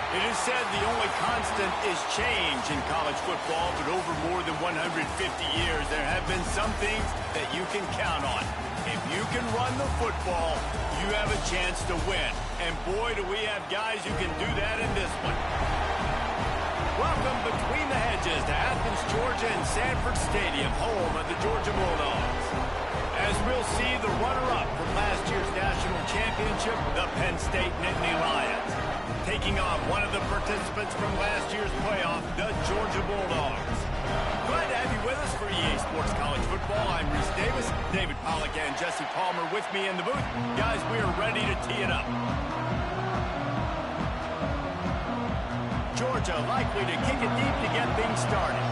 It is said the only constant is change in college football, but over more than 150 years, there have been some things that you can count on. If you can run the football, you have a chance to win. And boy, do we have guys who can do that in this one. Welcome between the hedges to Athens, Georgia and Sanford Stadium, home of the Georgia Bulldogs. As we'll see the runner-up from last year's national championship, the Penn State Nittany Lions, taking on one of the participants from last year's playoff, the Georgia Bulldogs. Glad to have you with us for EA Sports College Football. I'm Reese Davis, David Pollack and Jesse Palmer with me in the booth. Guys, we are ready to tee it up. Georgia likely to kick it deep to get things started.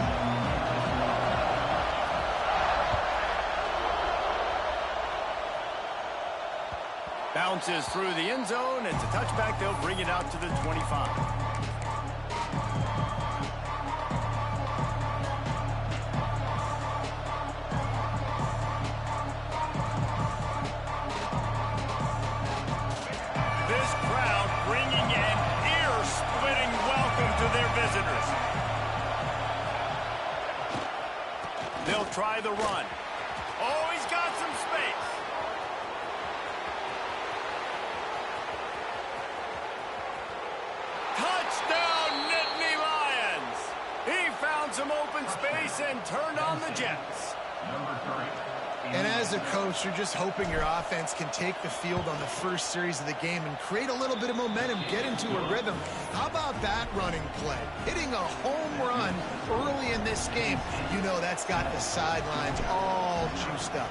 Bounces through the end zone. It's a touchback. They'll bring it out to the 25. This crowd bringing an ear-splitting welcome to their visitors. They'll try the run. Oh, he's got some space. Touchdown, Nittany Lions! He found some open space and turned on the Jets. And as a coach, you're just hoping your offense can take the field on the first series of the game and create a little bit of momentum, get into a rhythm. How about that running play? Hitting a home run early in this game. You know that's got the sidelines all juiced up.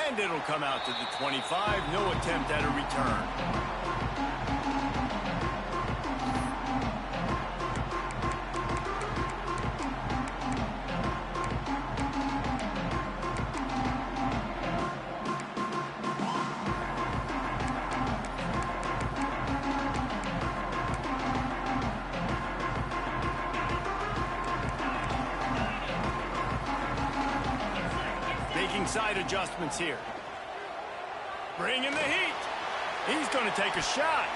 And it'll come out to the 25. No attempt at a return. Making side adjustments here. Bringing the heat. He's going to take a shot.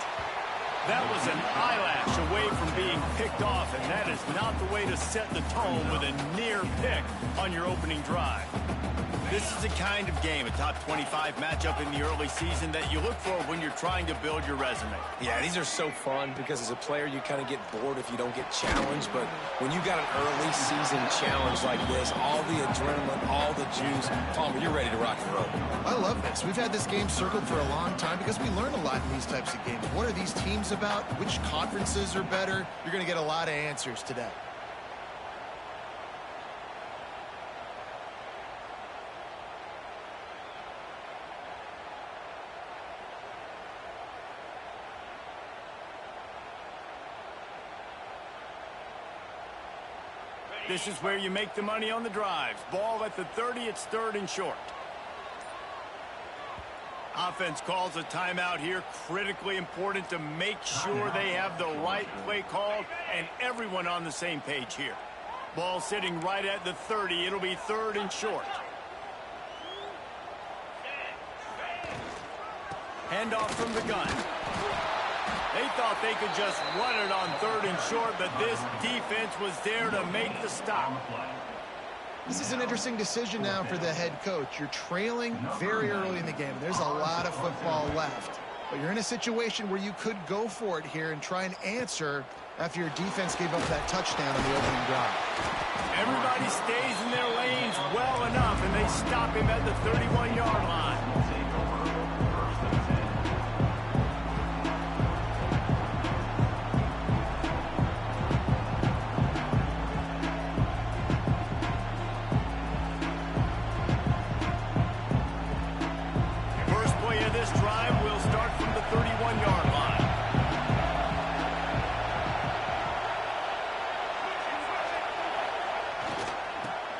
That was an eyelash away from being picked off, and that is not the way to set the tone with a near pick on your opening drive. This is the kind of game, a top 25 matchup in the early season, that you look for when you're trying to build your resume. Yeah, these are so fun because as a player, you kind of get bored if you don't get challenged. But when you got an early season challenge like this, all the adrenaline, all the juice, Palmer, you're ready to rock and roll. I love this. We've had this game circled for a long time because we learn a lot in these types of games. What are these teams about? Which conferences are better? You're going to get a lot of answers today. This is where you make the money on the drives. Ball at the 30, it's third and short. Offense calls a timeout here. Critically important to make sure they have the right play called and everyone on the same page here. Ball sitting right at the 30. It'll be third and short. Handoff from the gun. They thought they could just run it on third and short, but this defense was there to make the stop. This is an interesting decision now for the head coach. You're trailing very early in the game. There's a lot of football left. But you're in a situation where you could go for it here and try and answer after your defense gave up that touchdown on the opening drive. Everybody stays in their lanes well enough, and they stop him at the 31-yard line.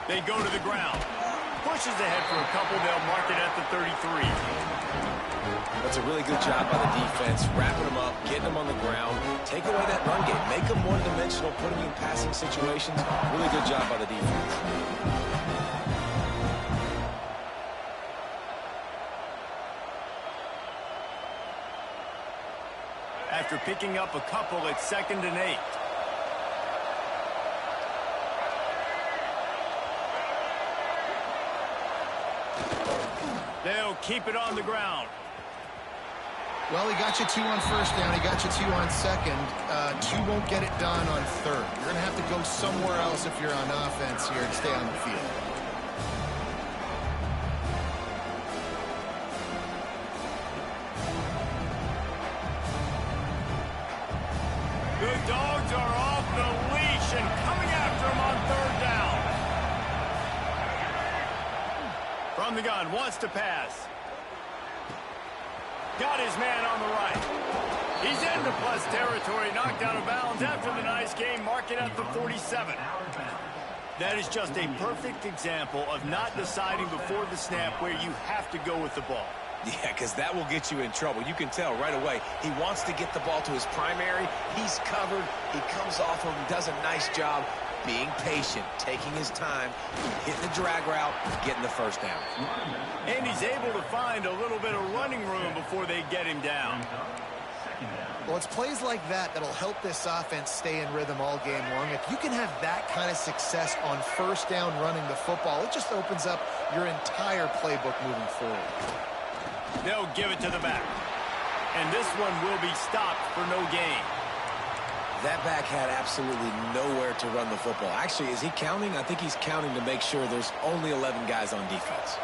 They go to the ground. Pushes ahead for a couple. They'll mark it at the 33. That's a really good job by the defense, wrapping them up, getting them on the ground, take away that run game, make them one-dimensional, put them in passing situations. Really good job by the defense. after picking up a couple at 2nd and 8. They'll keep it on the ground. Well, he got you 2 on 1st down. He got you 2 on 2nd. 2 won't get it done on 3rd. You're going to have to go somewhere else if you're on offense here and stay on the field. The Dogs are off the leash and coming after him on 3rd down. From the gun, wants to pass. Got his man on the right. He's into plus territory, knocked out of bounds after the nice game, marking at the 47. That is just a perfect example of not deciding before the snap where you have to go with the ball. Yeah, because that will get you in trouble. You can tell right away he wants to get the ball to his primary. He's covered. He comes off of him, does a nice job being patient, taking his time, hitting the drag route, getting the 1st down. And he's able to find a little bit of running room before they get him down. Well, it's plays like that that'll help this offense stay in rhythm all game long. If you can have that kind of success on 1st down running the football, it just opens up your entire playbook moving forward. They'll give it to the back. And this one will be stopped for no gain. That back had absolutely nowhere to run the football. Actually, is he counting? I think he's counting to make sure there's only 11 guys on defense.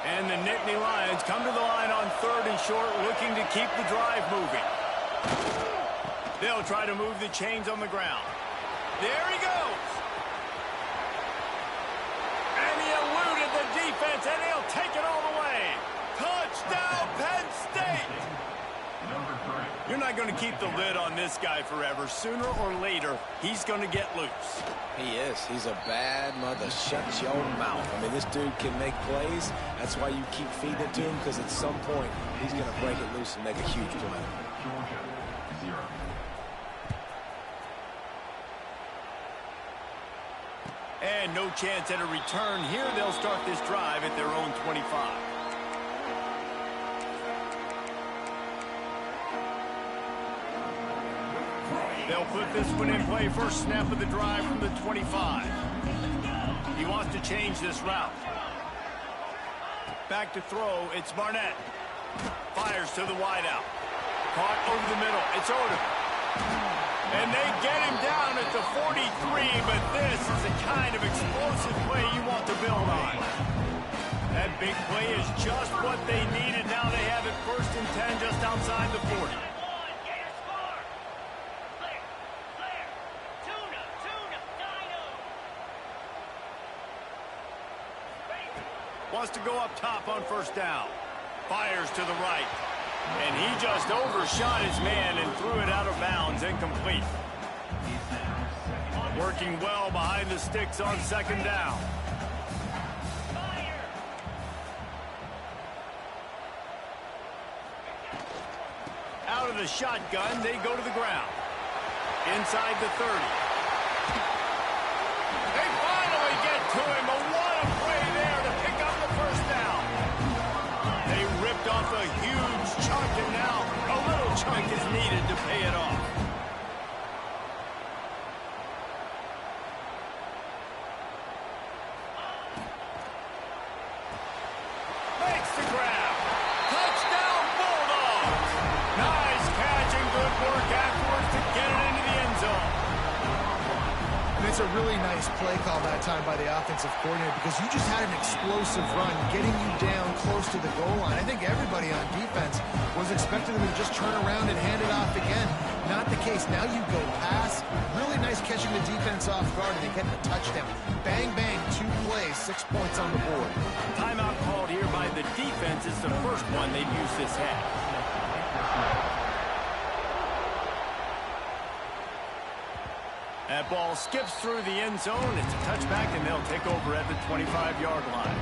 And the Nittany Lions come to the line on 3rd and short, looking to keep the drive moving. They'll try to move the chains on the ground. There he goes. And he eluded the defense, and he'll take it all the way. Touchdown, Penn State! You're not going to keep the lid on this guy forever. Sooner or later, he's going to get loose. He is. He's a bad mother. Shut your mouth. I mean, this dude can make plays. That's why you keep feeding it to him, because at some point, he's going to break it loose and make a huge play. And no chance at a return here. They'll start this drive at their own 25. They'll put this one in play. First snap of the drive from the 25. He wants to change this route. Back to throw. It's Barnett. Fires to the wideout. Caught over the middle. It's Odom. And they get him down at the 43, but this is the kind of explosive play you want to build on. That big play is just what they needed. Now they have it 1st and 10 just outside the 40. Wants to go up top on 1st down. Fires to the right. And he just overshot his man and threw it out of bounds, incomplete. Working well behind the sticks on 2nd down. Out of the shotgun, they go to the ground. Inside the 30. They finally get to him. What a play there to pick up the 1st down. They ripped off a huge chunk, and now a little chunk is needed to pay it off. Makes the grab. Touchdown, Bulldogs. Nice catch and good work afterwards to get it into the end zone. And it's a really nice play call that time by the offensive coordinator, because you just had an explosive run getting you down close to the goal line. I think everybody on defense was expecting them to just turn around and hand it off again. Not the case. Now you go pass. Really nice catching the defense off guard, and they get the touchdown. Bang, bang, 2 plays, 6 points on the board. Timeout called here by the defense. It's the first one they've used this half. That ball skips through the end zone. It's a touchback, and they'll take over at the 25-yard line.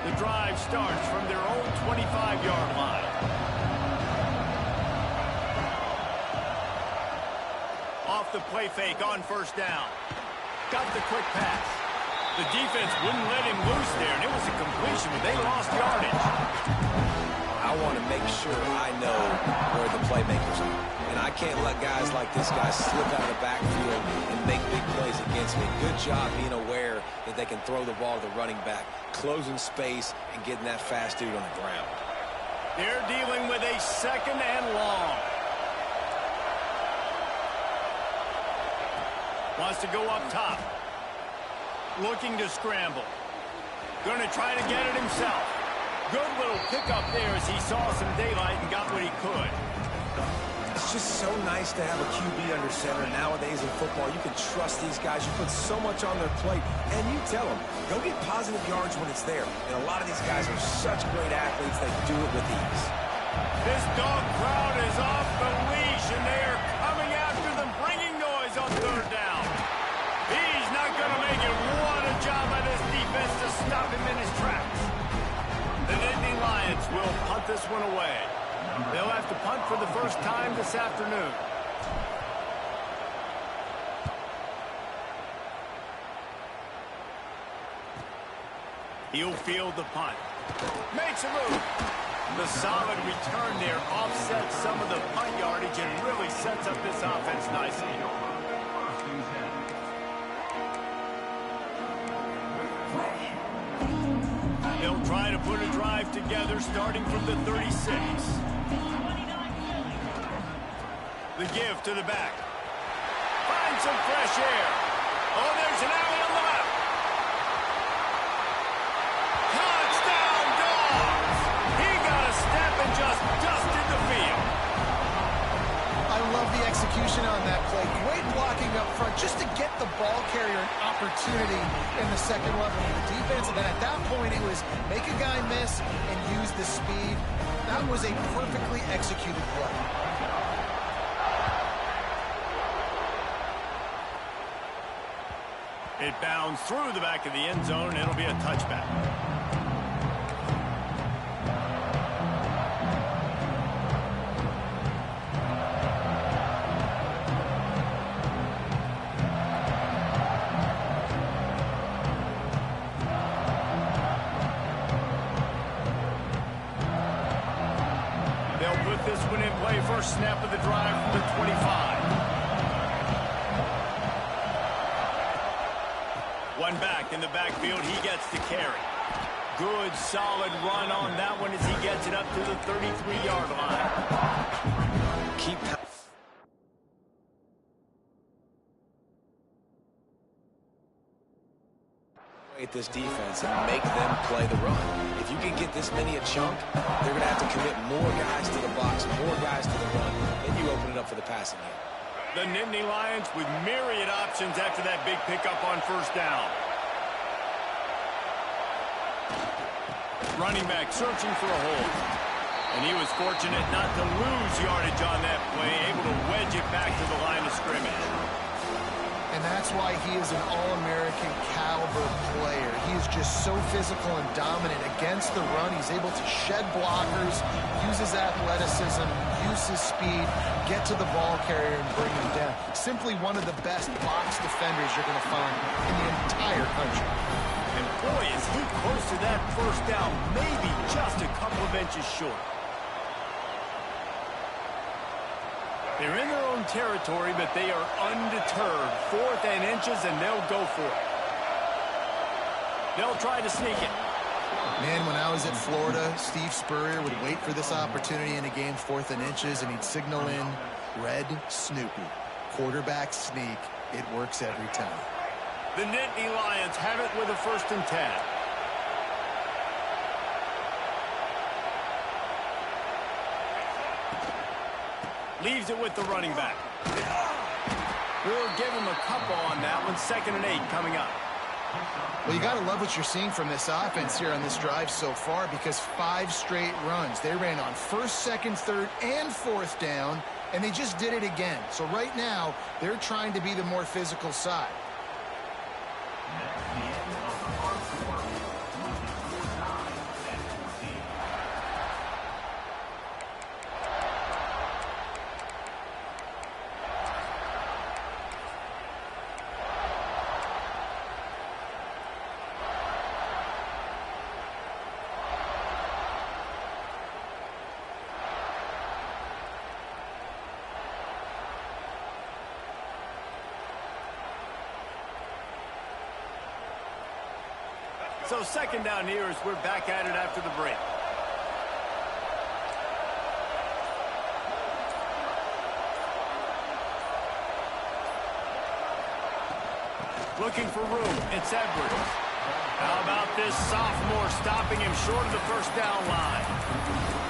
The drive starts from their own 25-yard line. the play fake on first down. Got the quick pass. The defense wouldn't let him loose there, and it was a completion, but they lost yardage. I want to make sure I know where the playmakers are. And I can't let guys like this guy slip out of the backfield and make big plays against me. Good job being aware that they can throw the ball to the running back, closing space, and getting that fast dude on the ground. They're dealing with a 2nd and long. Wants to go up top. Looking to scramble. Going to try to get it himself. Good little pickup there as he saw some daylight and got what he could. It's just so nice to have a QB under center. Nowadays in football, you can trust these guys. You put so much on their plate, and you tell them, go get positive yards when it's there. And a lot of these guys are such great athletes, they do it with ease. This dog crowd is off the leash, and they are coming after them, bringing noise on 3rd down. He's not going to make it. What a job by this defense to stop him in his tracks. The Nittany Lions will punt this one away. They'll have to punt for the first time this afternoon. He'll field the punt. Makes a move. The solid return there offsets some of the punt yardage and really sets up this offense nicely. They'll try to put a drive together starting from the 36. The give to the back. Find some fresh air. Oh, there's an alley on the left. Touchdown, Dogs! He got a step and just dusted the field. I love the execution on that play. Great blocking up front just to get the ball carrier an opportunity in the second level of the defense. And then at that point, it was make a guy miss and use the speed. That was a perfectly executed play. It bounds through the back of the end zone, and it'll be a touchback. They'll put this one in play. First snap of the drive from the 25. One back in the backfield, he gets the carry. Good, solid run on that one as he gets it up to the 33-yard line. Keep at this defense and make them play the run. If you can get this many a chunk, they're going to have to commit more guys to the box, more guys to the run, then you open it up for the passing game. The Nittany Lions with myriad options after that big pickup on first down. Running back searching for a hole. And he was fortunate not to lose yardage on that play, able to wedge it back to the line of scrimmage. And that's why he is an All-American caliber player. He is just so physical and dominant against the run. He's able to shed blockers, use his athleticism, use his speed, get to the ball carrier and bring him down. Simply one of the best box defenders you're going to find in the entire country. And boy, is he close to that first down, maybe just a couple of inches short. They're in their own territory, but they are undeterred. 4th and inches, and they'll go for it. They'll try to sneak it. Man, when I was at Florida, Steve Spurrier would wait for this opportunity in a game, 4th and inches, and he'd signal in Red Snoopy. Quarterback sneak. It works every time. The Nittany Lions have it with a 1st and 10. Leaves it with the running back. We'll give him a couple on that one. 2nd and 8 coming up. Well, you got to love what you're seeing from this offense here on this drive so far, because 5 straight runs. They ran on 1st, 2nd, 3rd, and 4th down, and they just did it again. So right now, they're trying to be the more physical side. So second down here as we're back at it after the break. Looking for room. It's Edwards. How about this sophomore stopping him short of the first down line?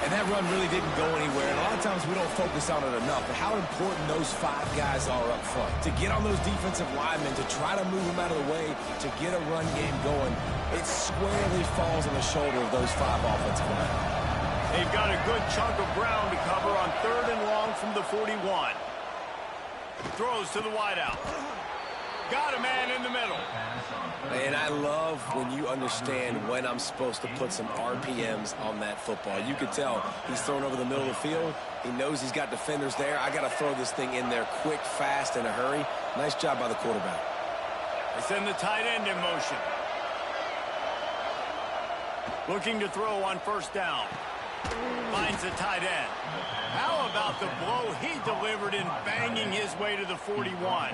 And that run really didn't go anywhere. And a lot of times we don't focus on it enough. But how important those 5 guys are up front. To get on those defensive linemen, to try to move them out of the way, to get a run game going, it squarely falls on the shoulder of those 5 offensive linemen. They've got a good chunk of ground to cover on 3rd and long from the 41. Throws to the wideout. Got a man in the middle. And I love when you understand when I'm supposed to put some RPMs on that football. You could tell he's thrown over the middle of the field. He knows he's got defenders there. I got to throw this thing in there quick, fast, in a hurry. Nice job by the quarterback. They send the tight end in motion. Looking to throw on first down. Finds the tight end. How about the blow he delivered in banging his way to the 41?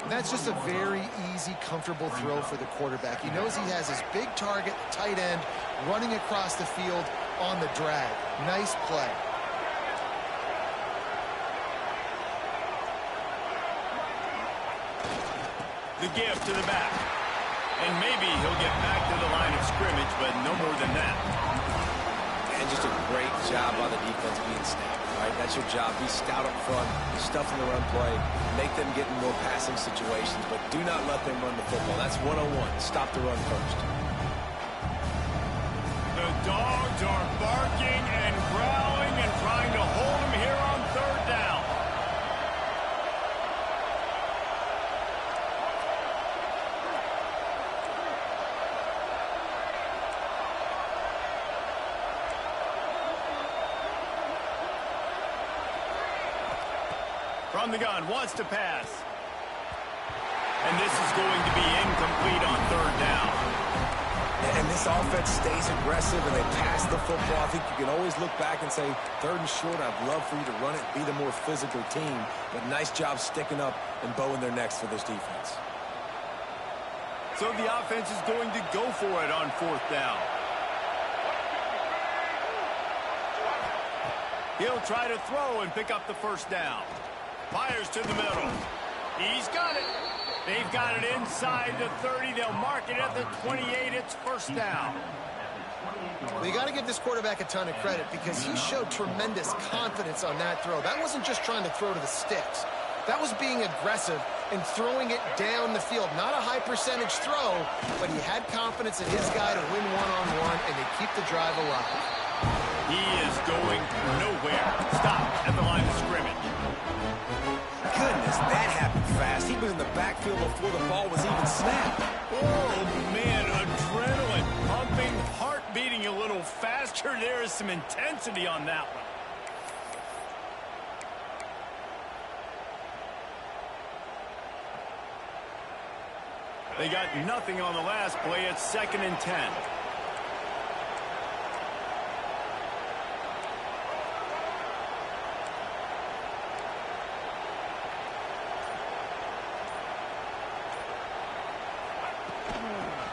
That's just a very easy, comfortable throw for the quarterback. He knows he has his big target, tight end, running across the field on the drag. Nice play. The give to the back. And maybe he'll get back to the line of scrimmage, but no more than that. And just a great job by the defense being stout, right? That's your job. Be stout up front, stuff in the run play, make them get in more passing situations, but do not let them run the football. That's 101. Stop the run first. The dogs are barking and growling and trying to hold him here on 3rd down. From the gun, wants to pass. And this is going to be incomplete on 3rd down. And this offense stays aggressive and they pass the football. I think you can always look back and say, 3rd and short, I'd love for you to run it, be the more physical team. But nice job sticking up and bowing their necks for this defense. So the offense is going to go for it on 4th down. He'll try to throw and pick up the first down. Fires to the middle. He's got it. They've got it inside the 30. They'll mark it at the 28. It's first down. Well, you got to give this quarterback a ton of credit because he showed tremendous confidence on that throw. That wasn't just trying to throw to the sticks. That was being aggressive and throwing it down the field. Not a high percentage throw, but he had confidence in his guy to win one-on-one, and they keep the drive alive. He is going nowhere. Stop at the line of scrimmage. Goodness, that happened fast. He was in the backfield before the ball was even snapped. Oh, man, adrenaline pumping, heart beating a little faster. There is some intensity on that one. They got nothing on the last play. It's 2nd and 10.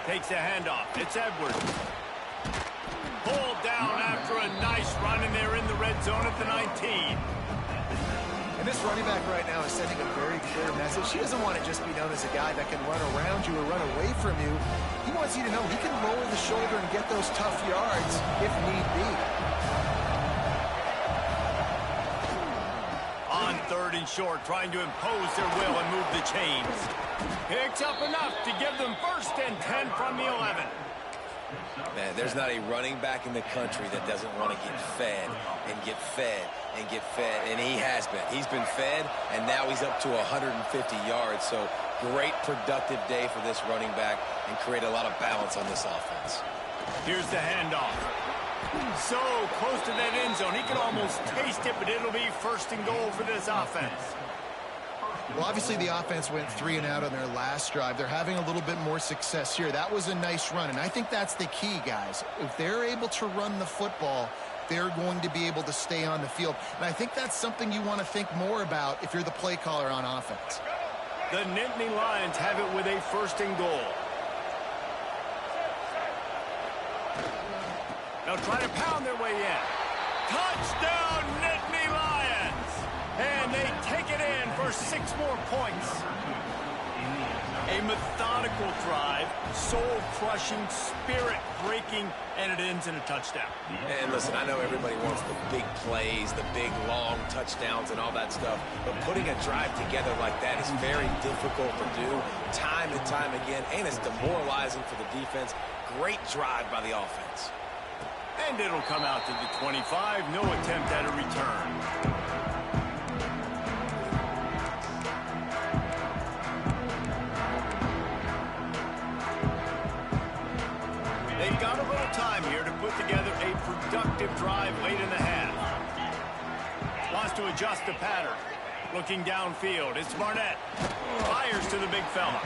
Takes a handoff. It's Edwards. Pulled down after a nice run, and they're in the red zone at the 19. And this running back right now is sending a very clear message. He doesn't want to just be known as a guy that can run around you or run away from you. He wants you to know he can lower the shoulder and get those tough yards if need be. On 3rd and short, trying to impose their will and move the chains. Picks up enough to give them 1st and 10 from the 11. Man, there's not a running back in the country that doesn't want to get fed and get fed and get fed, and he has been. He's been fed, and now he's up to 150 yards, so great productive day for this running back and create a lot of balance on this offense. Here's the handoff. So close to that end zone. He can almost taste it, but it'll be 1st and goal for this offense. Well, obviously the offense went 3 and out on their last drive. They're having a little bit more success here. That was a nice run, and I think that's the key, guys. If they're able to run the football, they're going to be able to stay on the field. And I think that's something you want to think more about if you're the play caller on offense. The Nittany Lions have it with a 1st and goal. They'll try to pound their way in. Touchdown, Nittany Lions! And they take it in for 6 more points. A methodical drive, soul-crushing, spirit-breaking, and it ends in a touchdown. And listen, I know everybody wants the big plays, the big, long touchdowns and all that stuff, but putting a drive together like that is very difficult to do time and time again, and it's demoralizing for the defense. Great drive by the offense. And it'll come out to the 25. No attempt at a return. They've got a little time here to put together a productive drive late in the half. Wants to adjust the pattern. Looking downfield. It's Barnett. Fires to the big fella.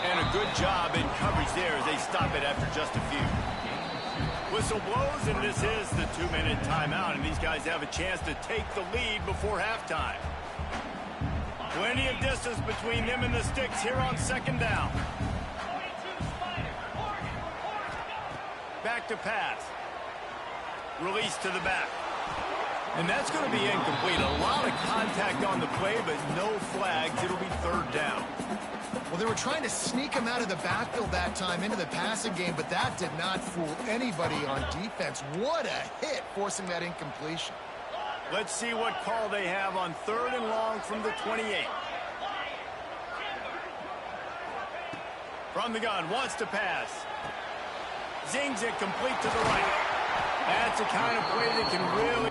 And a good job in coverage there as they stop it after just a few. Whistle blows, and this is the 2-minute timeout, and these guys have a chance to take the lead before halftime. Plenty of distance between them and the sticks here on 2nd down. Back to pass. Release to the back. And that's going to be incomplete. A lot of contact on the play, but no flags. It'll be 3rd down. Well, they were trying to sneak him out of the backfield that time into the passing game, but that did not fool anybody on defense. What a hit, forcing that incompletion. Let's see what call they have on 3rd and long from the 28. From the gun, wants to pass. Zings it complete to the right. That's the kind of play that can really...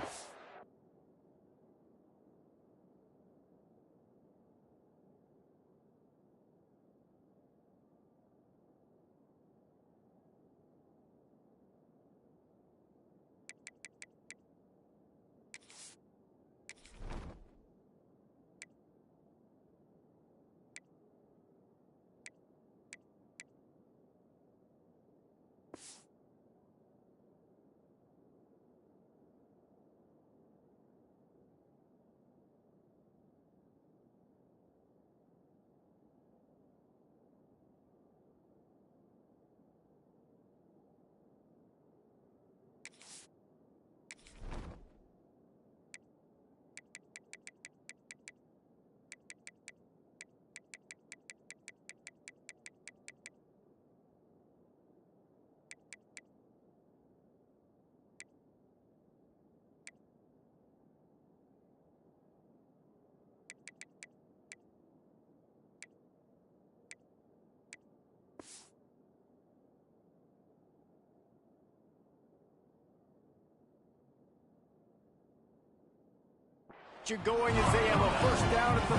You're going as they have a 1st down at the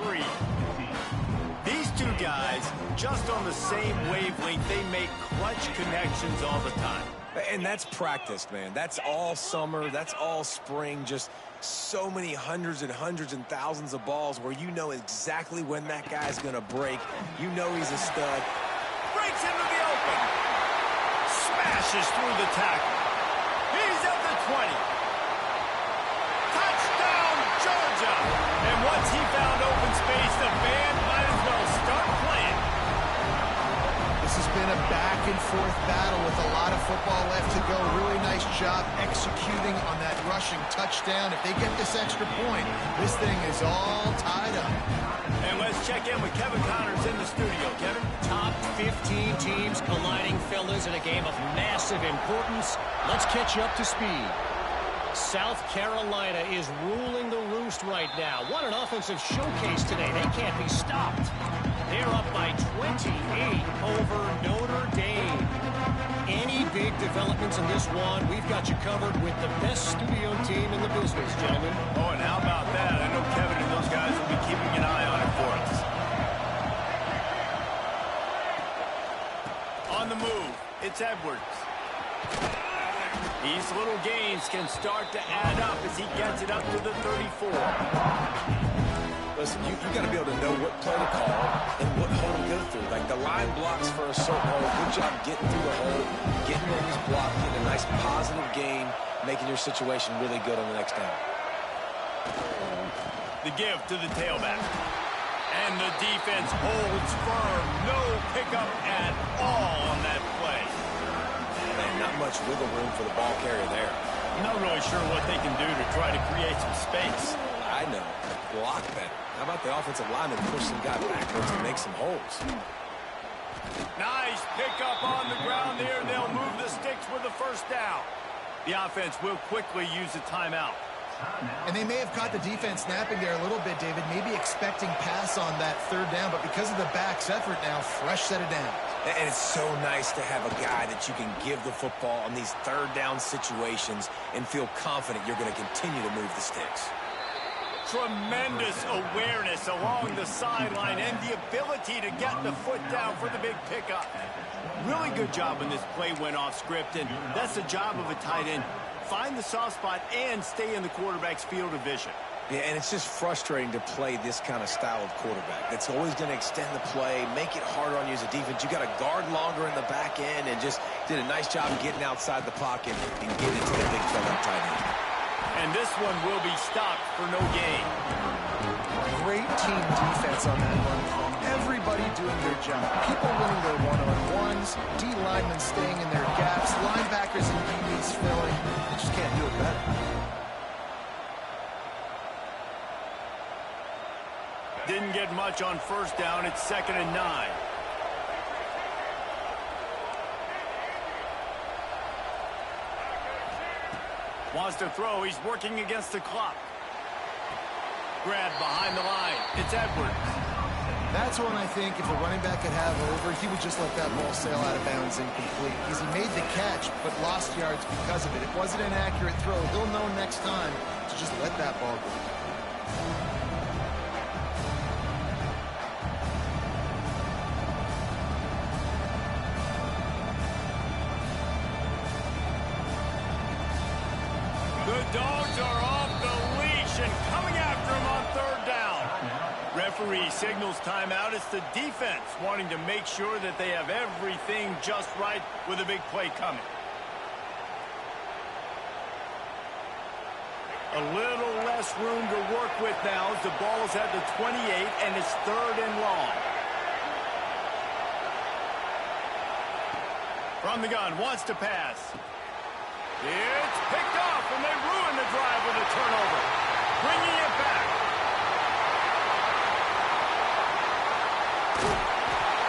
43. These two guys, just on the same wavelength, they make clutch connections all the time. And that's practice, man. That's all summer. That's all spring. Just so many hundreds and thousands of balls where you know exactly when that guy's going to break. You know he's a stud. Breaks into the open. Smashes through the tackle. He's at the 20. Georgia. And once he found open space, the band might as well start playing. This has been a back-and-forth battle with a lot of football left to go. Really nice job executing on that rushing touchdown. If they get this extra point, this thing is all tied up. And let's check in with Kevin Connors in the studio. Kevin? Top 15 teams colliding, fellas, in a game of massive importance. Let's catch you up to speed. South Carolina is ruling the roost right now. What an offensive showcase today. They can't be stopped. They're up by 28 over Notre Dame. Any big developments in this one, we've got you covered with the best studio team in the business, gentlemen. Oh, and how about that? I know Kevin and those guys will be keeping an eye on it for us. On the move, it's Edwards. These little gains can start to add up as he gets it up to the 34. Listen, you got to be able to know what play to call and what hole to go through. Like the line blocks for a certain hole. Good job getting through the hole, getting where he's blocked, getting a nice positive gain, making your situation really good on the next down. The give to the tailback. And the defense holds firm. No pickup at all on that play. And not much wiggle room for the ball carrier there. I'm not really sure what they can do to try to create some space. I know. Block better. How about the offensive lineman push some guy backwards and make some holes? Nice pickup on the ground there, and they'll move the sticks with the first down. The offense will quickly use a timeout. And they may have caught the defense snapping there a little bit, David, maybe expecting pass on that third down, but because of the back's effort now, fresh set of downs. And it's so nice to have a guy that you can give the football on these third down situations and feel confident you're going to continue to move the sticks. Tremendous awareness along the sideline and the ability to get the foot down for the big pickup. Really good job when this play went off script, and that's the job of a tight end. Find the soft spot and stay in the quarterback's field of vision. Yeah, and it's just frustrating to play this kind of style of quarterback. That's always going to extend the play, make it harder on you as a defense. You got to guard longer in the back end, and just did a nice job getting outside the pocket and getting it to the big fella tight end. And this one will be stopped for no gain. Great team defense on that run from everybody doing their job. People winning their one-on-ones, D-linemen staying in their gaps, linebackers and DBs filling. They just can't do it better. Didn't get much on first down. It's 2nd and 9. Wants to throw. He's working against the clock. Grab behind the line. It's Edwards. That's one I think if a running back could have over, he would just let that ball sail out of bounds incomplete. Because he made the catch, but lost yards because of it. It wasn't an accurate throw. He'll know next time to just let that ball go. The Dogs are off the leash and coming after him on 3rd down. Referee signals timeout. It's the defense wanting to make sure that they have everything just right with a big play coming. A little less room to work with now as the ball is at the 28 and it's 3rd and long. From the gun, wants to pass. It's picked off, and they ruin the drive with a turnover. Bringing it back.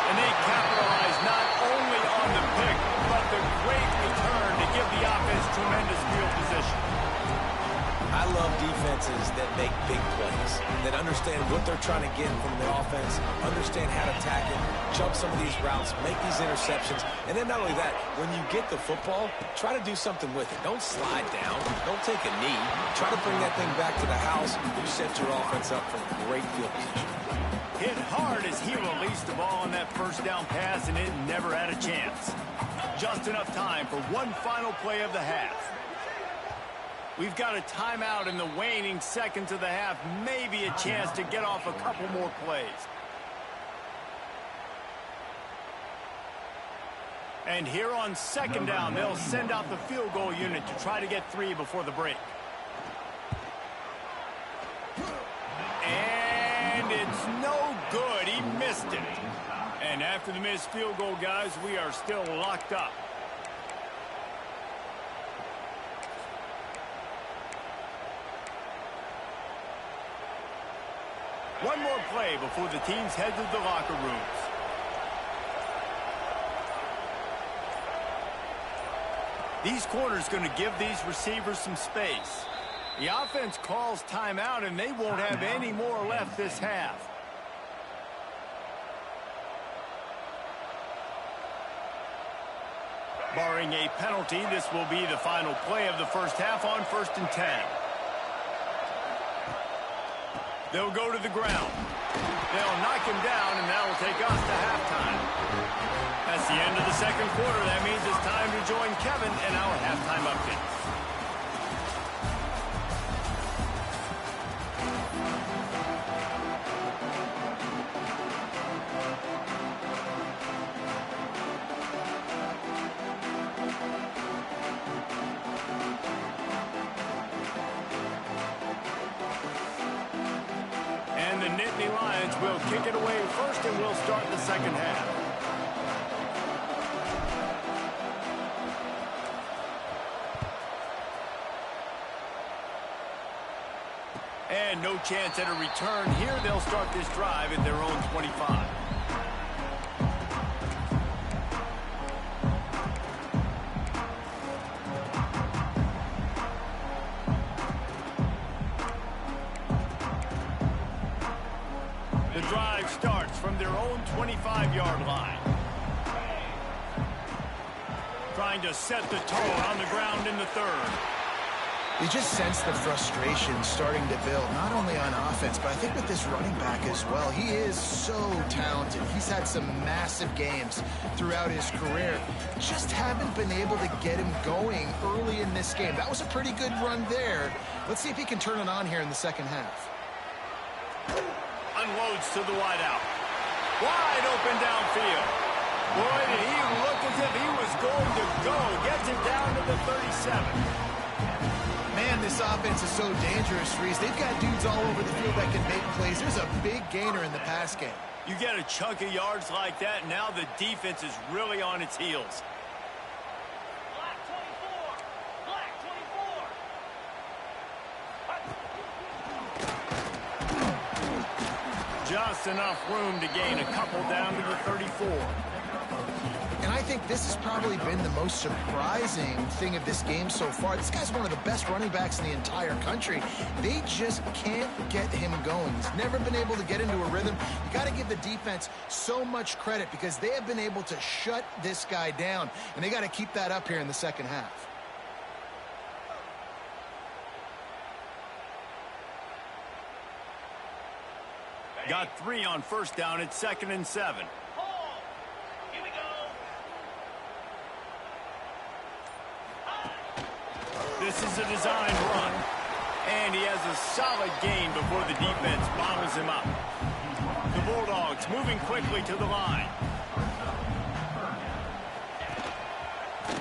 And they capitalize not only on the pick, but the great return to give the offense tremendous field position. I love defenses that make big plays, that understand what they're trying to get from the offense, understand how to attack it, jump some of these routes, make these interceptions, and then not only that, when you get the football, try to do something with it. Don't slide down. Don't take a knee. Try to bring that thing back to the house. You set your offense up for great field position. Hit hard as he released the ball on that first down pass, and it never had a chance. Just enough time for one final play of the half. We've got a timeout in the waning seconds of the half. Maybe a chance to get off a couple more plays. And here on 2nd down, they'll send out the field goal unit to try to get 3 before the break. And it's no good. He missed it. And after the missed field goal, guys, we are still locked up. One more play before the teams head to the locker rooms. These corners going to give these receivers some space. The offense calls timeout, and they won't have any more left this half. Barring a penalty, this will be the final play of the first half on 1st and 10. They'll go to the ground. They'll knock him down, and that will take us to halftime. That's the end of the 2nd quarter. That means it's time to join Kevin in our halftime updates. Will kick it away first, and we'll start the 2nd half. And no chance at a return here. They'll start this drive at their own 25. The drive starts from their own 25-yard line. Trying to set the tone on the ground in the third. You just sense the frustration starting to build, not only on offense, but I think with this running back as well. He is so talented. He's had some massive games throughout his career. Just haven't been able to get him going early in this game. That was a pretty good run there. Let's see if he can turn it on here in the second half. Unloads to the wideout. Wide open downfield. Boy, did he look as if he was going to go. Gets it down to the 37. Man, this offense is so dangerous, Reese. They've got dudes all over the field that can make plays. There's a big gainer in the pass game. You get a chunk of yards like that, and now the defense is really on its heels. Black 24. Black 24. Just enough room to gain a couple down to the 34. And I think this has probably been the most surprising thing of this game so far. This guy's one of the best running backs in the entire country. They just can't get him going. He's never been able to get into a rhythm. You got to give the defense so much credit because they have been able to shut this guy down, and they got to keep that up here in the second half. Got 3 on first down. It's 2nd and 7. This is a designed run. And he has a solid gain before the defense bottles him up. The Bulldogs moving quickly to the line.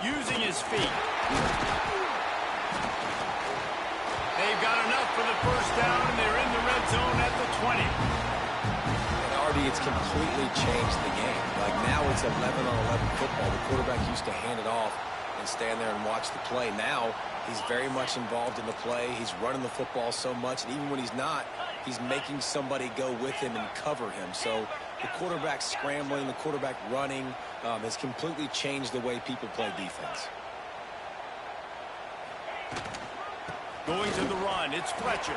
Using his feet. They've got enough for the first down, and they're in the red zone at the 20. And Artie, it's completely changed the game. Like now it's 11-on-11 football. The quarterback used to hand it off and stand there and watch the play. Now he's very much involved in the play. He's running the football so much, and even when he's not, he's making somebody go with him and cover him. So the quarterback scrambling, the quarterback running has completely changed the way people play defense. Going to the run, it's Fletcher.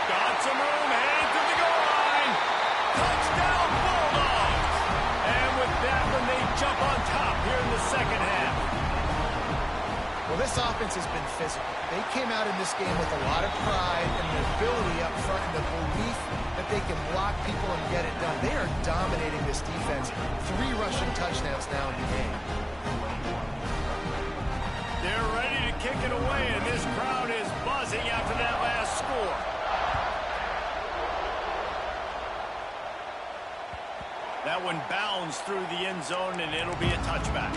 Got some room, heading to the goal line. Touchdown Bulldogs! And with that one, they jump on top here in the second half. Well, this offense has been physical. They came out in this game with a lot of pride and the ability up front and the belief that they can block people and get it done. They are dominating this defense. 3 rushing touchdowns now in the game. They're ready to kick it away, and this crowd is buzzing after that last score. That one bounds through the end zone, and it'll be a touchback.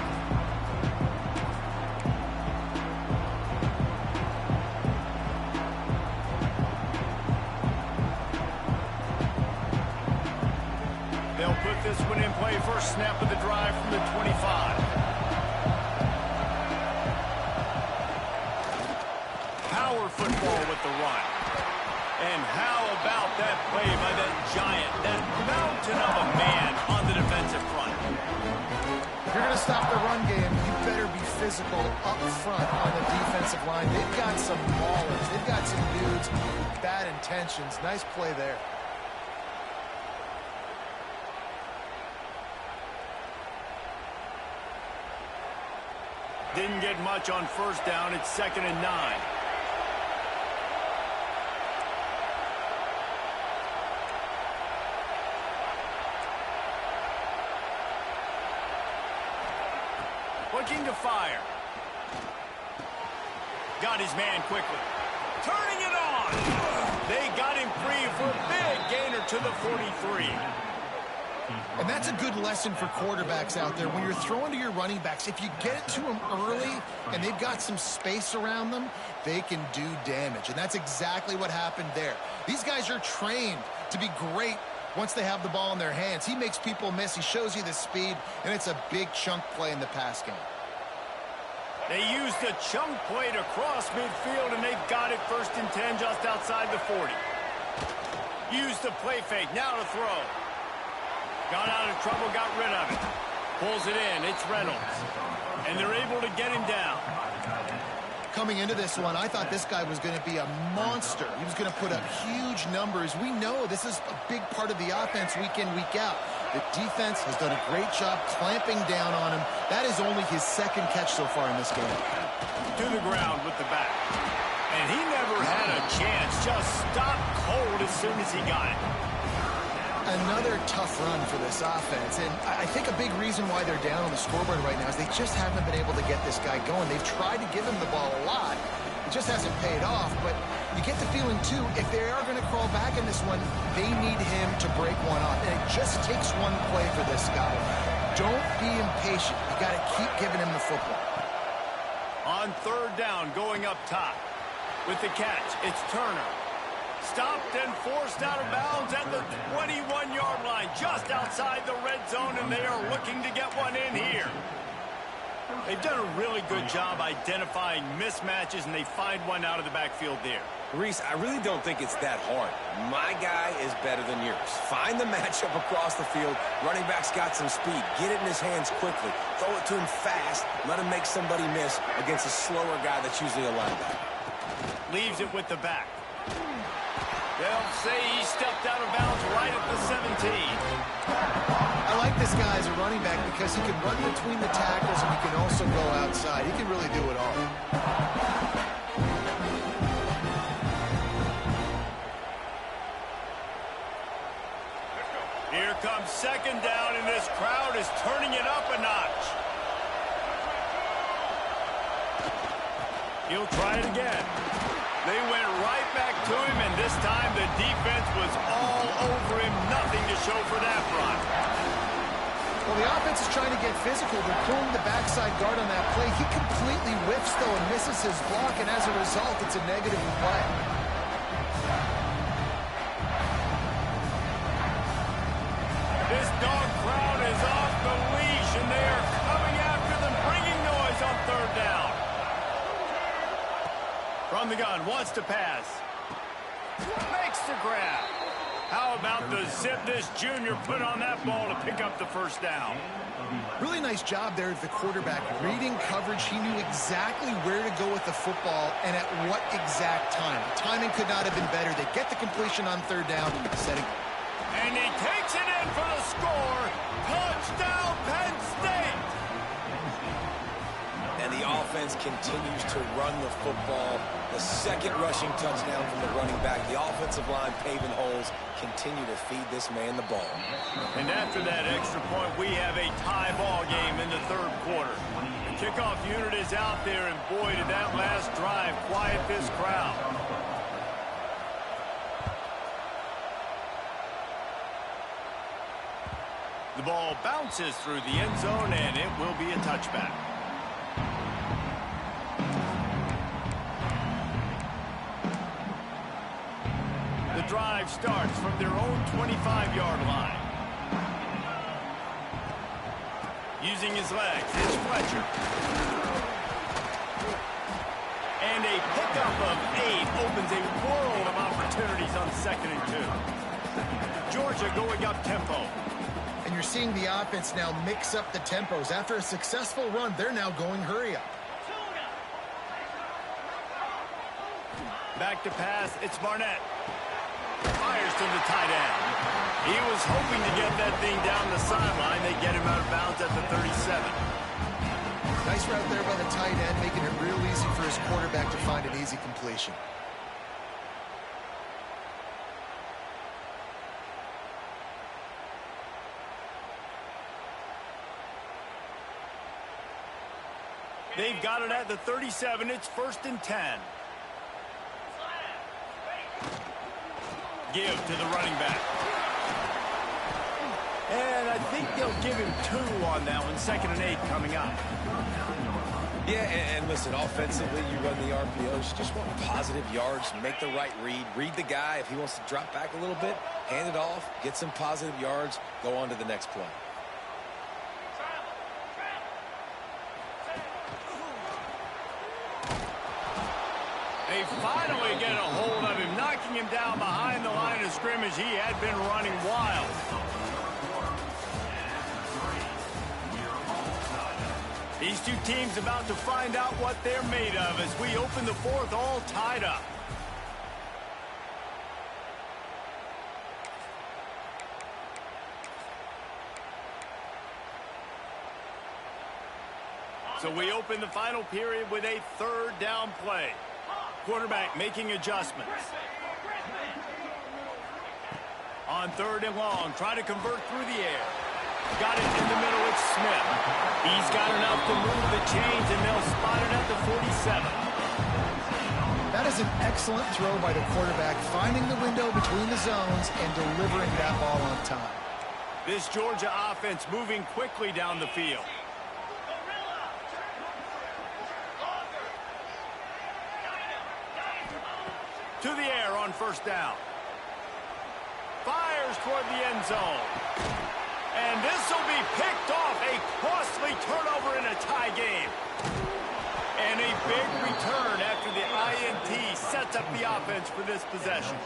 They'll put this one in play. First snap of the drive from the 25. Power football with the run. And how about that play by that giant, that mountain of a man on the defensive front? If you're going to stop the run game, you better be physical up front on the defensive line. They've got some maulers. They've got some dudes with bad intentions. Nice play there. Didn't get much on first down. It's 2nd and 9. Looking to fire. Got his man quickly. Turning it on. They got him free for a big gainer to the 43. And that's a good lesson for quarterbacks out there. When you're throwing to your running backs, if you get it to them early and they've got some space around them, they can do damage. And that's exactly what happened there. These guys are trained to be great once they have the ball in their hands. He makes people miss. He shows you the speed, and it's a big chunk play in the pass game. They used a chunk play to cross midfield, and they've got it 1st and 10 just outside the 40. Used the play fake, now to throw. Got out of trouble, got rid of it. Pulls it in, it's Reynolds. And they're able to get him down. Coming into this one, I thought this guy was going to be a monster. He was going to put up huge numbers. We know this is a big part of the offense week in, week out. The defense has done a great job clamping down on him. That is only his 2nd catch so far in this game. To the ground with the back. And he never had a chance. Just stopped cold as soon as he got it. Another tough run for this offense, and I think a big reason why they're down on the scoreboard right now is they just haven't been able to get this guy going. They've tried to give him the ball a lot. It just hasn't paid off, but you get the feeling, too, if they are going to crawl back in this one, they need him to break one off, and it just takes one play for this guy. Don't be impatient. You got to keep giving him the football. On 3rd down, going up top. With the catch, it's Turner. Stopped and forced out of bounds at the 21-yard line, just outside the red zone, and they are looking to get one in here. They've done a really good job identifying mismatches, and they find one out of the backfield there. Reese, I really don't think it's that hard. My guy is better than yours. Find the matchup across the field. Running back's got some speed. Get it in his hands quickly. Throw it to him fast. Let him make somebody miss against a slower guy that's usually a linebacker. Leaves it with the back. They'll say he stepped out of bounds right at the 17. I like this guy as a running back because he can run between the tackles and he can also go outside. He can really do it all. Here comes 2nd down, and this crowd is turning it up a notch. He'll try it again. They went right back to him, and this time the defense was all over him. Nothing to show for that run. Well, the offense is trying to get physical. They're pulling the backside guard on that play. He completely whiffs, though, and misses his block, and as a result, it's a negative play. This dog crowd is off the leash, and they are coming after them, bringing noise on 3rd down. From the gun, wants to pass. Makes the grab. How about the zip this junior put on that ball to pick up the 1st down? Really nice job there at the quarterback. Reading coverage, he knew exactly where to go with the football and at what exact time. The timing could not have been better. They get the completion on 3rd down, setting. And he takes it in for the score. Touchdown, Penn State! And the offense continues to run the football. The 2nd rushing touchdown from the running back. The offensive line paving holes. Continue to feed this man the ball. And after that extra point, we have a tie ball game in the 3rd quarter. The kickoff unit is out there, and boy, did that last drive quiet this crowd. The ball bounces through the end zone, and it will be a touchback. The drive starts from their own 25-yard line. Using his legs, it's Fletcher. And a pickup of 8 opens a world of opportunities on 2nd and 2. Georgia going up tempo. And you're seeing the offense now mix up the tempos. After a successful run, they're now going hurry up. Back to pass, it's Barnett. Fires to the tight end. He was hoping to get that thing down the sideline. They get him out of bounds at the 37. Nice route there by the tight end, making it real easy for his quarterback to find an easy completion. They've got it at the 37. It's 1st and 10. Give to the running back. And I think they'll give him 2 on that one. 2nd and 8 coming up. Yeah, and listen, offensively, you run the RPOs. You just want positive yards, make the right read. Read the guy. If he wants to drop back a little bit, hand it off, get some positive yards, go on to the next play. They finally get a hold of him, knocking him down behind the line of scrimmage. He had been running wild. These two teams about to find out what they're made of as we open the fourth, all tied up. So we open the final period with a third down play. Quarterback making adjustments. On third and long, try to convert through the air. Got it in the middle, it's Smith. He's got enough to move the chains, and they'll spot it at the 47. That is an excellent throw by the quarterback, finding the window between the zones and delivering that ball on time. This Georgia offense moving quickly down the field. To the air on first down. Fires toward the end zone. And this will be picked off. A costly turnover in a tie game. And a big return after the INT sets up the offense for this possession.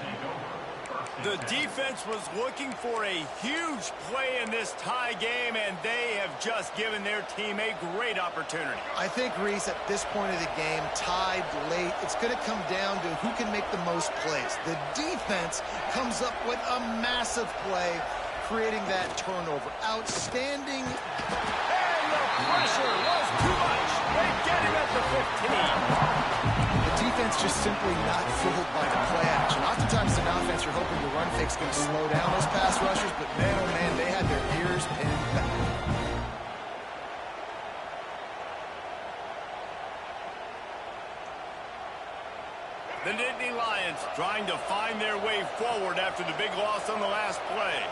The defense was looking for a huge play in this tie game, and they have just given their team a great opportunity. I think, Reese, at this point of the game, tied late, it's going to come down to who can make the most plays. The defense comes up with a massive play, creating that turnover. Outstanding. And the pressure was too much. They get him at the 15. The defense just simply not fooled by the play action. Oftentimes, an offense, you're hoping the run fake's going to slow down those pass rushers, but man, oh man, they had their ears pinned back. The Nittany Lions trying to find their way forward after the big loss on the last play.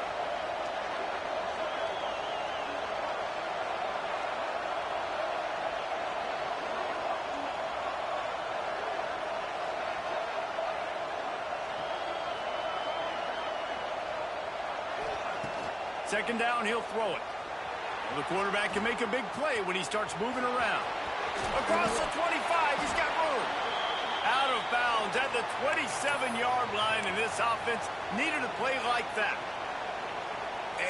Second down, he'll throw it. Well, the quarterback can make a big play when he starts moving around. Across the 25, he's got room. Out of bounds at the 27-yard line, and this offense needed a play like that.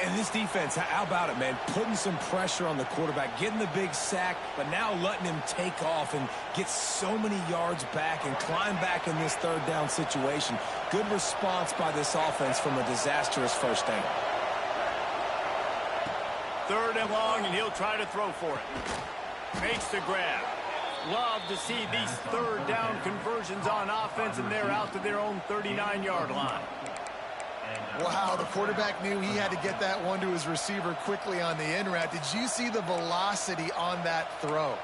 And this defense, how about it, man? Putting some pressure on the quarterback, getting the big sack, but now letting him take off and get so many yards back and climb back in this third down situation. Good response by this offense from a disastrous first down. Third and long, and he'll try to throw for it. Makes the grab. Love to see these third down conversions on offense, and they're out to their own 39-yard line. Wow, the quarterback knew he had to get that one to his receiver quickly on the in route. Did you see the velocity on that throw?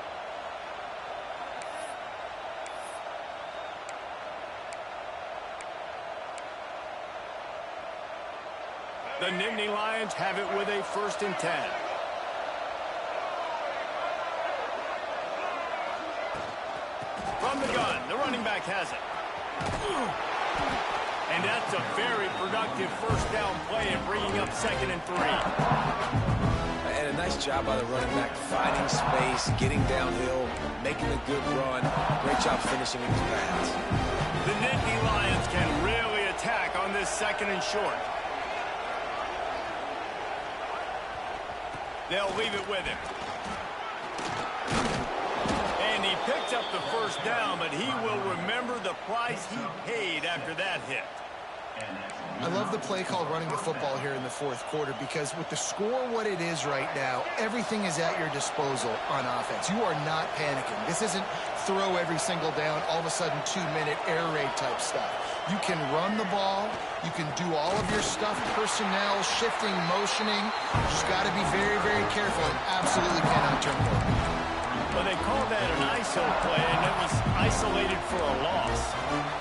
The Nittany Lions have it with a 1st and 10. From the gun, the running back has it. And that's a very productive first down play and bringing up 2nd and 3. And a nice job by the running back, finding space, getting downhill, making a good run. Great job finishing his pass. The Nittany Lions can really attack on this 2nd and short. They'll leave it with him. And he picked up the first down, but he will remember the price he paid after that hit. I love the play called running the football here in the fourth quarter, because with the score what it is right now, everything is at your disposal on offense. You are not panicking. This isn't throw every single down, all of a sudden 2-minute air raid type stuff. You can run the ball. You can do all of your stuff, personnel, shifting, motioning. You just got to be very, very careful and absolutely cannot turn it over. Well, they called that an ISO play, and it was isolated for a loss.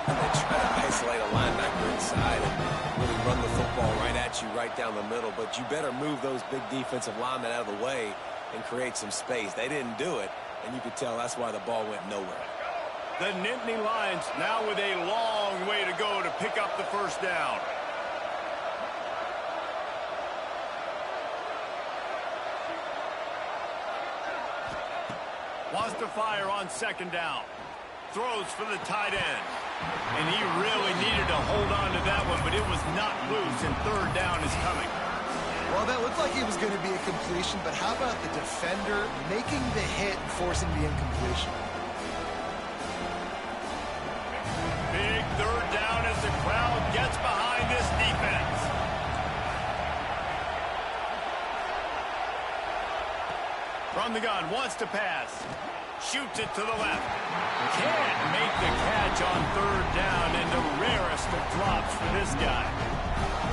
And they try to isolate a linebacker inside and really run the football right at you, right down the middle. But you better move those big defensive linemen out of the way and create some space. They didn't do it, and you could tell that's why the ball went nowhere. The Nittany Lions now with a long way to go to pick up the first down. Wants to fire on 2nd down. Throws for the tight end. And he really needed to hold on to that one, but it was not loose, and third down is coming. Well, that looked like it was going to be a completion, but how about the defender making the hit and forcing the incompletion? Big third down as the crowd gets behind this defense. From the gun, wants to pass. Shoots it to the left. Can't make the catch on third down, and the rarest of drops for this guy.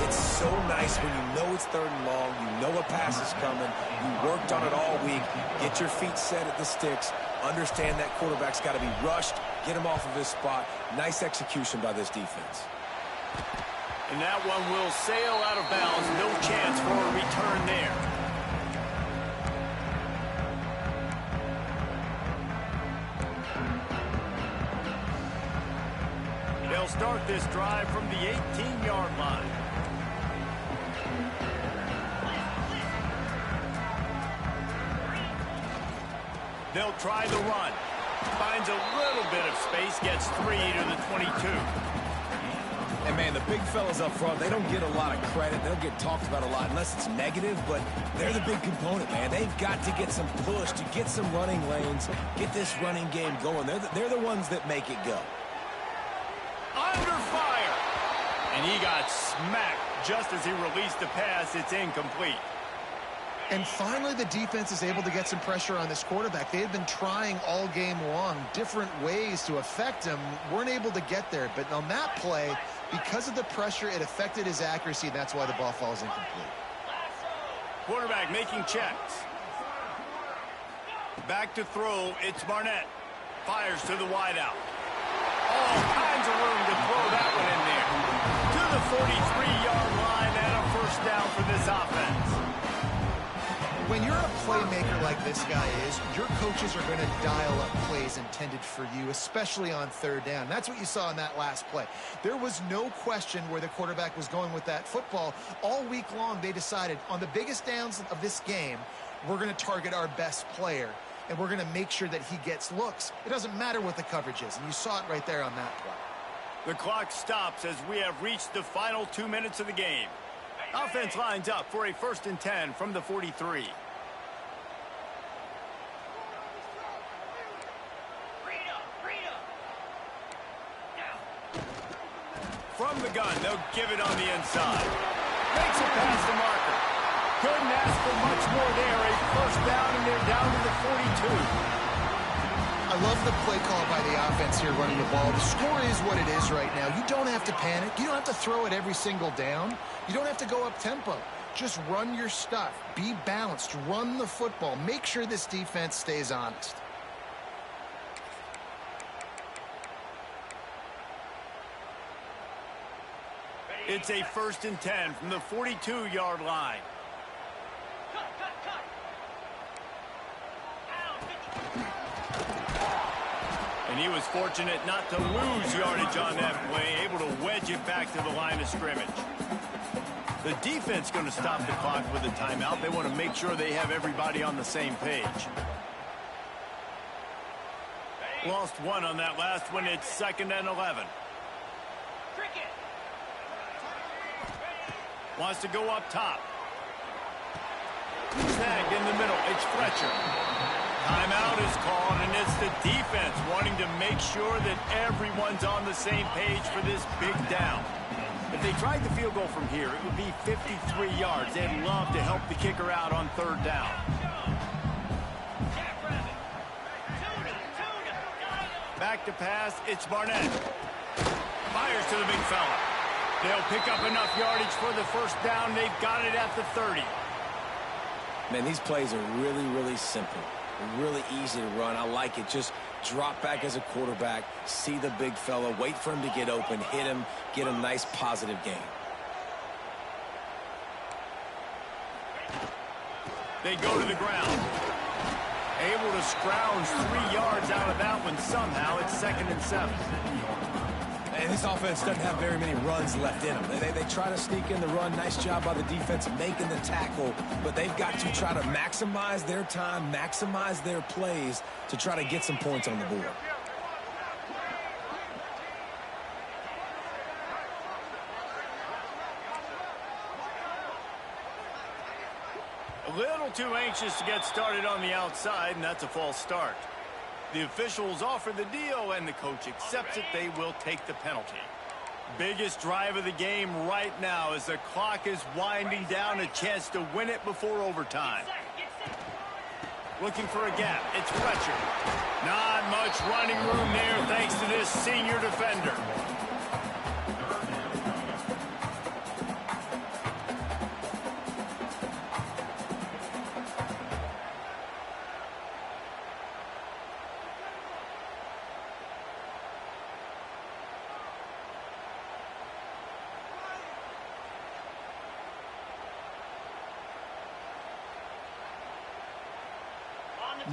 It's so nice when you know it's third and long, you know a pass is coming, you worked on it all week, get your feet set at the sticks, understand that quarterback's got to be rushed, get him off of his spot. Nice execution by this defense. And that one will sail out of bounds. No chance for a return there. They'll start this drive from the 18-yard line. They'll try the run. Finds a little bit of space, gets 3 to the 22. And, man, the big fellas up front, they don't get a lot of credit. They don't get talked about a lot unless it's negative, but they're the big component, man. They've got to get some push, to get some running lanes, get this running game going. They're the ones that make it go. Under fire. And he got smacked just as he released the pass. It's incomplete. And finally, the defense is able to get some pressure on this quarterback. They had been trying all game long different ways to affect him. Weren't able to get there. But on that play, because of the pressure, it affected his accuracy. That's why the ball falls incomplete. Quarterback making checks. Back to throw. It's Barnett. Fires to the wideout. All kinds of room to throw that one in there. To the 43-yard line and a first down for this offense. When you're a playmaker like this guy is, your coaches are going to dial up plays intended for you, especially on third down. That's what you saw in that last play. There was no question where the quarterback was going with that football. All week long, they decided on the biggest downs of this game, we're going to target our best player, and we're going to make sure that he gets looks. It doesn't matter what the coverage is, and you saw it right there on that play. The clock stops as we have reached the final 2 minutes of the game. Offense lines up for a 1st and 10 from the 43. From the gun, they'll give it on the inside. Makes it past the marker. Couldn't ask for much more there. A first down, and they're down to the 42. I love the play call by the offense here running the ball. The score is what it is right now. You don't have to panic. You don't have to throw it every single down. You don't have to go up tempo. Just run your stuff. Be balanced. Run the football. Make sure this defense stays honest. It's a 1st and 10 from the 42-yard line. And he was fortunate not to lose yardage on that play, able to wedge it back to the line of scrimmage. The defense going to stop the clock with a timeout. They want to make sure they have everybody on the same page. Lost one on that last one. It's 2nd and 11. Wants to go up top. Snagged in the middle. It's Fletcher. Timeout is called, and it's the defense wanting to make sure that everyone's on the same page for this big down. If they tried the field goal from here, it would be 53 yards. They'd love to help the kicker out on third down. Back to pass. It's Barnett. Fires to the big fella. They'll pick up enough yardage for the first down. They've got it at the 30. Man, these plays are really, really simple. Really easy to run. I like it. Just drop back as a quarterback, see the big fella, wait for him to get open, hit him, get a nice positive gain. They go to the ground. Able to scrounge 3 yards out of that one somehow. It's 2nd and 7. And this offense doesn't have very many runs left in them. They try to sneak in the run. Nice job by the defense making the tackle. But they've got to try to maximize their time, maximize their plays to try to get some points on the board. too anxious to get started on the outside, and that's a false start. The officials offer the deal, and the coach accepts it. They will take the penalty. Biggest drive of the game right now as the clock is winding down, a chance to win it before overtime. Looking for a gap. It's Fletcher. Not much running room there thanks to this senior defender.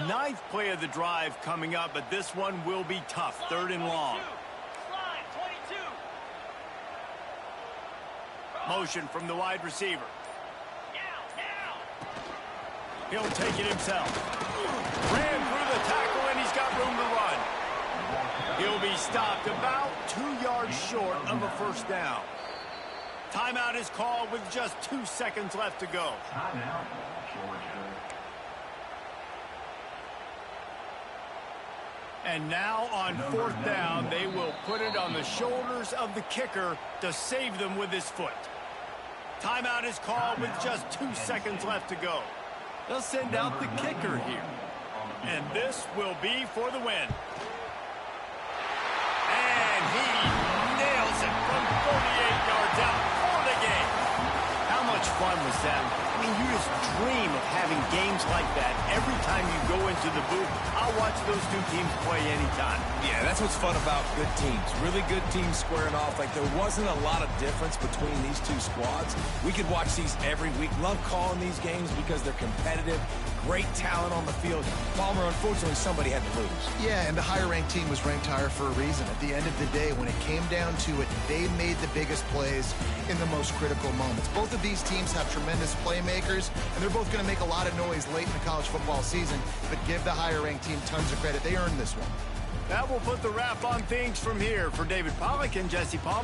Ninth play of the drive coming up, but this one will be tough. Third and long. Motion from the wide receiver. He'll take it himself. Ran through the tackle, and he's got room to run. He'll be stopped about 2 yards short of a first down. Timeout is called with just 2 seconds left to go. And now on fourth down, they will put it on the shoulders of the kicker to save them with his foot. Timeout is called with just 2 seconds left to go. They'll send out the kicker here. And this will be for the win. And he nails it from 48 yards out for the game. How much fun was that? I mean, you just dream of having games like that every time you go into the booth. I'll watch those two teams play anytime. Yeah, that's what's fun about good teams. Really good teams squaring off. Like, there wasn't a lot of difference between these two squads. We could watch these every week. Love calling these games because they're competitive. Great talent on the field. Palmer, unfortunately, somebody had to lose. Yeah, and the higher-ranked team was ranked higher for a reason. At the end of the day, when it came down to it, they made the biggest plays in the most critical moments. Both of these teams have tremendous playmakers, and they're both going to make a lot of noise late in the college football season, but give the higher-ranked team tons of credit. They earned this one. That will put the wrap on things from here. For David Pollack and Jesse Palmer.